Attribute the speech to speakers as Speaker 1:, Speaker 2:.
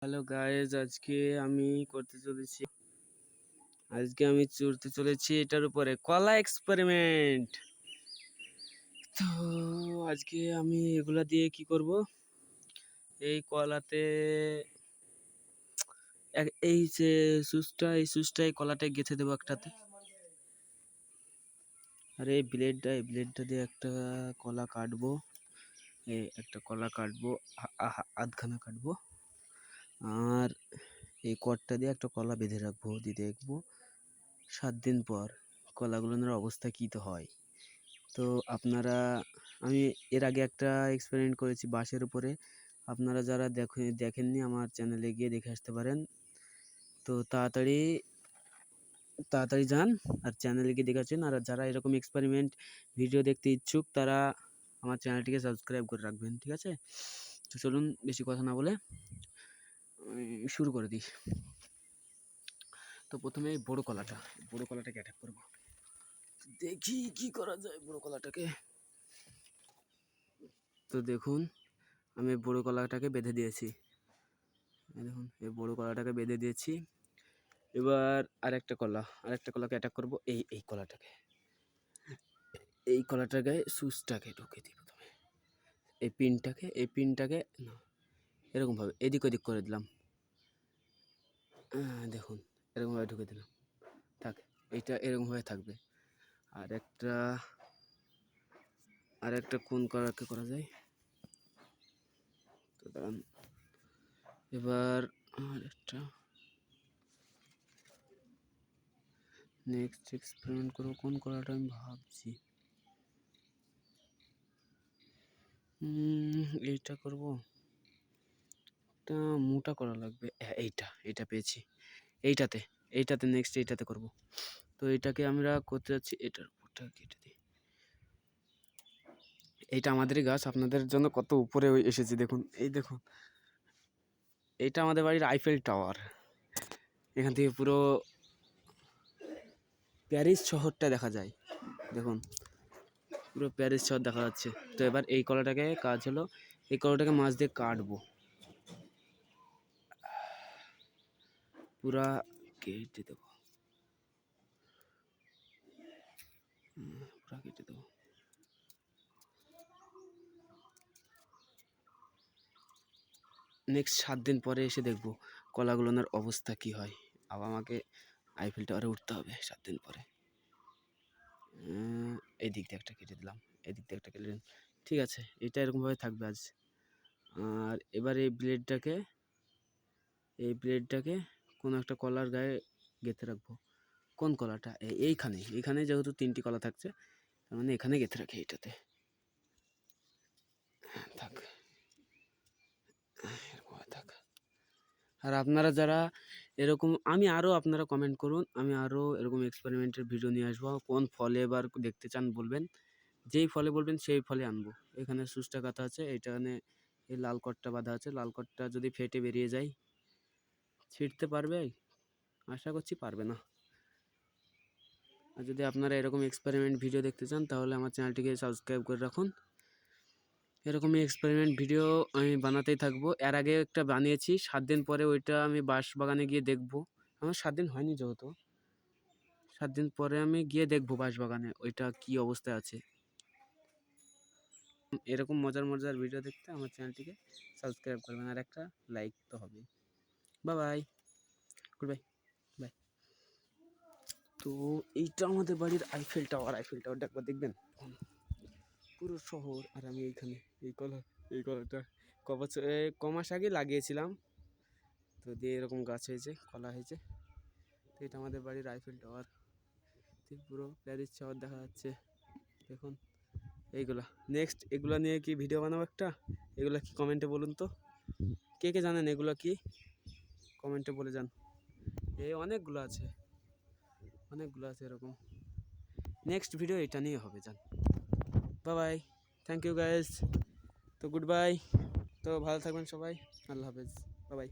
Speaker 1: Hello guys, আজকে আমি করতে চলেছি এটার উপরে কলা এক্সপেরিমেন্ট। তো আজকে আমি এগুলা দিয়ে কি করব, এই কলাতে এই যে সুচটা এই কলাটায় গেঁথে দেবো একটাতে। আর এই ব্লেডটা দিয়ে একটা কলা কাটবো, একটা কলা কাটবো, আধখানা কাটবো। আর এই কটটা দিয়ে একটা কলা বেঁধে রাখবো, দিয়ে দেখবো 7 দিন পর কলাগুলোর অবস্থা কী তো হয়। তো আমি এর আগে একটা এক্সপেরিমেন্ট করেছি বাঁশের উপরে। আপনারা যারা দেখেননি আমার চ্যানেলে গিয়ে দেখে আসতে পারেন। তো তাড়াতাড়ি যান আর চ্যানেলে গিয়ে দেখে আসুন। আর যারা এরকম এক্সপেরিমেন্ট ভিডিও দেখতে ইচ্ছুক তারা আমার চ্যানেলটিকে সাবস্ক্রাইব করে রাখবেন, ঠিক আছে? তো চলুন বেশি কথা না বলে শুরু করে দিই। তো প্রথমে এই বড় কলাটাকে অ্যাটাক করবো, দেখি কি করা যায় বড় কলাটাকে। তো দেখুন আমি বড় কলাটাকে বেঁধে দিয়েছি, দেখুন এই বড় কলাটাকে বেঁধে দিয়েছি। এবার আরেকটা কলাকে অ্যাটাক করবো, এই কলাটার গায়ে সুচটাকে ঢুকে দিই প্রথমে। এই পিনটাকে না, এরকমভাবে এদিক ওদিক করে দিলাম। দেখুন এরকমভাবে ঢুকে দিলাম, এইটা এরকমভাবে থাকবে। আর একটা কোন কলাকে করা যায়, তো দাঁড়ান। এবার আরেকটা নেক্সট এক্সপেরিমেন্ট করবো, কোন কলাটা আমি ভাবছি। এইটা করব, একটা মোটা করা লাগবে। এইটা পেয়েছি, এইটাতে নেক্সট এইটাতে করব। তো এইটাকে আমরা করতে যাচ্ছি, এটার উপরটা কেটে দিই। এইটা আমাদেরই গাছ, আপনাদের জন্য কত উপরে এসেছি দেখুন। দেখুন এইটা আমাদের বাড়ির আইফেল টাওয়ার, এখান থেকে পুরো প্যারিস শহরটা দেখা যায়। দেখুন পুরো প্যারিস শহর দেখা যাচ্ছে। তো এবার এই কলাটাকে কাজ হলো, এই কলাটাকে মাছ দিয়ে কাটবো, পুরা কেটে দেবো, নেক্সট 7 দিন পরে এসে দেখবো কলাগুলোর অবস্থা কি হয়। আবার আমাকে আইফেল টাওয়ারে উঠতে হবে 7 দিন পরে। এই দিক দিয়ে একটা কেটে দিলাম, ঠিক আছে, এটা এরকমভাবে থাকবে আজ। আর এবার এই ব্লেডটাকে কোনো একটা কলার গায়ে গেঁথে রাখবো। কোন কলাটা? এইখানে যেহেতু 3টি কলা থাকছে, তার মানে এখানে গেঁথে রাখি, এইটাতে থাক। আর আপনারা যারা এরকম, আপনারা কমেন্ট করুন, আমি আরও এরকম এক্সপেরিমেন্টের ভিডিও নিয়ে আসবো। কোন ফলে এবার দেখতে চান বলবেন, যেই ফলে বলবেন সেই ফলে আনবো। এখানে সুচটা কাটা আছে, এইখানে এই লাল কটটা বাঁধা আছে। লাল কটটা যদি ফেটে বেরিয়ে যায়, ছিঁড়তে পারবে? আশা করছি পারবে না। আর যদি আপনারা এরকম এক্সপেরিমেন্ট ভিডিও দেখতে চান তাহলে আমার চ্যানেলটিকে সাবস্ক্রাইব করে রাখুন। এরকমই এক্সপেরিমেন্ট ভিডিও আমি বানাতেই থাকবো। এর আগে একটা বানিয়েছি, 7 দিন পরে ওইটা আমি বাঁশবাগানে গিয়ে দেখবো। আমার 7 দিন হয়নি, যেহেতু 7 দিন পরে আমি গিয়ে দেখবো বাঁশবাগানে ওইটা কি অবস্থায় আছে। এরকম মজার ভিডিও দেখতে আমার চ্যানেলটিকে সাবস্ক্রাইব করবেন, আর একটা লাইক তো হবে। Bye, good bye. তো এইটা আমাদের বাড়ির আইফেল টাওয়ারটা একবার দেখবেন, পুরো শহর। আর আমি এইখানে এই কলাটা কমাস আগে লাগিয়েছিলাম, তো দিয়ে এরকম গাছ হয়েছে, কলা হয়েছে। তো এটা আমাদের বাড়ির আইফেল টাওয়ার, পুরো প্যারিস শহর দেখা যাচ্ছে। দেখুন এইগুলা, নেক্সট এগুলা নিয়ে কি ভিডিও বানাবো একটা। এগুলা কি কমেন্টে বলুন তো, কে জানেন এগুলা কি, কমেন্টে বলে যান। অনেকগুলো আছে এরকম। নেক্সট ভিডিও এটা নিয়ে হবে, যান। Bye, thank you guys. তো গুড বাই, তো ভালো থাকবেন সবাই, আল্লাহ হাফেজ, বাই।